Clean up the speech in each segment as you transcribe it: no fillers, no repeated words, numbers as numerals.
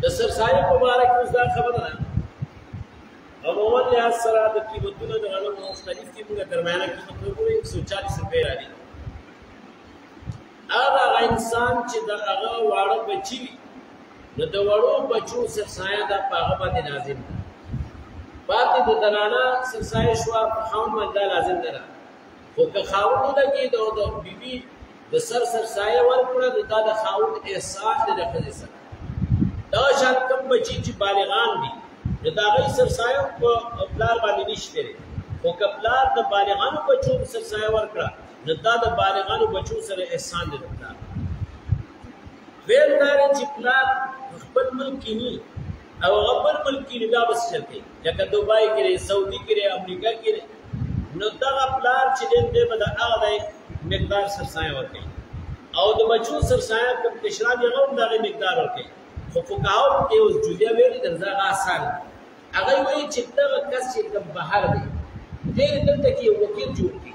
د سرسایه مبارک اوس دا خبره ده عموما لحاظ سره د قیمتونو د غنمو مختلف دي موږ درمیانه قیمت وګورئ 140 روپۍ راځي هغه انسان چې د هغه واړه بچي وي نو د وړو بچو سرسایه دا په هغه باندې لازم ده پاتې د دنانه سرسایه شوه په خاوند باندې دا لازم نه ده خو که خاوند ولګي د بیبي د سرسایه ورکړه نو دا د خاوند احسان دی د ښځې سره دا شان کوم بچي چې بالغان دي نو د هغوی سرسایه په پلار باندې نشته دی خو که پلار د بالغانو بچو سرسایه ورکړه نو دا د بالغانو بچو سره احسان دی د پلار ویل دا دی چې پلار خپل ملک کې ني او هغه بل ملک کې بیا به څه چل کوي لکه دوبۍ کې دی سعودي کې دی امریکا کې دی نو دغه پلار چې دی دی به د هغه مقدار سرسایه ورکوي او د بچو سرسایه کوم کشران یې هم دغه مقدار ورکوي خو فقهاو کې اوس جزیه ویلي د هغه آسان هغه وایي چې دغه کس چې کوم بهر دی ډېر دلته کې یو وکیل جوړ کړي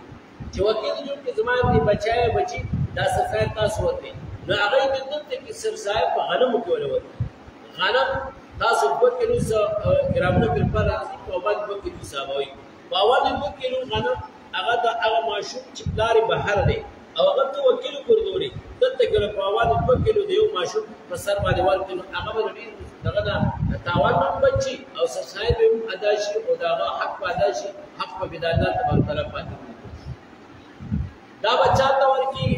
چې وکیل جوړ کړي زما دې بچي دا سرسایه تاسو ورکوي نو هغه دې دلته کې سرسایه په غنمو کې ولور غنم تاسو 2 کیلو ګرامونه پر راځي په باندې 2 کیلو حسابوي په اول 2 کیلو غنم هغه د هغه ماشوم چې پلار بهر دی او هغه ته وکیل ګرځولي دلته کې په اول 2 کیلو دی یو ماشوم په سر باندې ورکړي هغه به دغه د تاوان بچي او سرسایه به ادا شي او دا حق ادا شي حق په بدايات تبارک تعالی پاتې دا بچا ته ورکی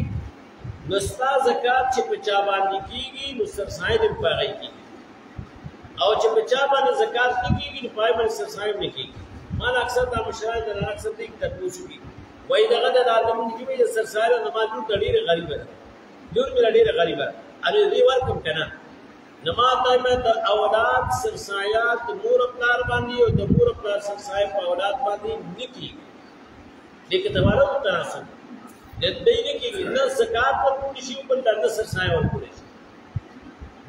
نو ستا زکات چې په چا باندې کیږي نو سرسایه دې پاغي کیږي او چې په چا باندې زکات نه کیږي نو پای باندې سرسایه نه کیږي مال اکثر دا مشاهد نه اکثر دې تاسو کی وای دغه د عالم کې به سرسایه نه ماجو ډېر غریب ده دور مې ډېر غریب ده ان دې ورکم کنه نما دایمه د اولاد سرسایه د مور پلار باندې او د مور پلار سرسایه په اولاد باندې نکي لیکن دوالو تناسب د دې نه کېږي نه زکات ورکړي شي په د سرسایه ورکړي شي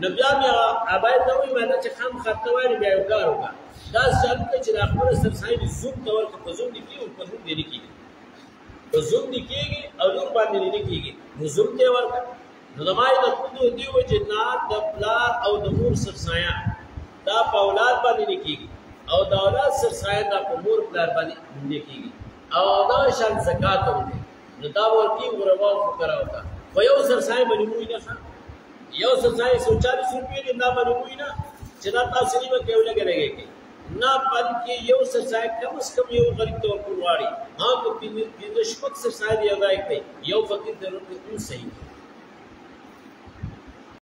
نبي بیا ابای ته وي مله چې خام خطه وایي بیا یو کار وکړه دا ځکه چې د خپل سرسایه د زوم تور کې په زوم دي کې او په زوم دي کې په زوم دي کېږي او نور باندې نه کېږي نو زوم ته ورکړه نو د مای د خودو دیو چې نه د پلار او د مور سرسایه دا په اولاد باندې نه کېږي او د اولاد سرسایه دا په مور پلار باندې نه کېږي او دا شان زکات ورته نو دا ورکی وروا فقرا وتا خو یو سرسایه باندې موي نه یو سرسایه 140 روپۍ نه باندې موي نه چې دا تاسو نیمه کې ولګیږي نه بلکې یو سرسایه کم از کم یو غریب تور کولواړي ها په دې شپږ سرسایه دی اداي کوي یو فقیر ضرورت نه صحیح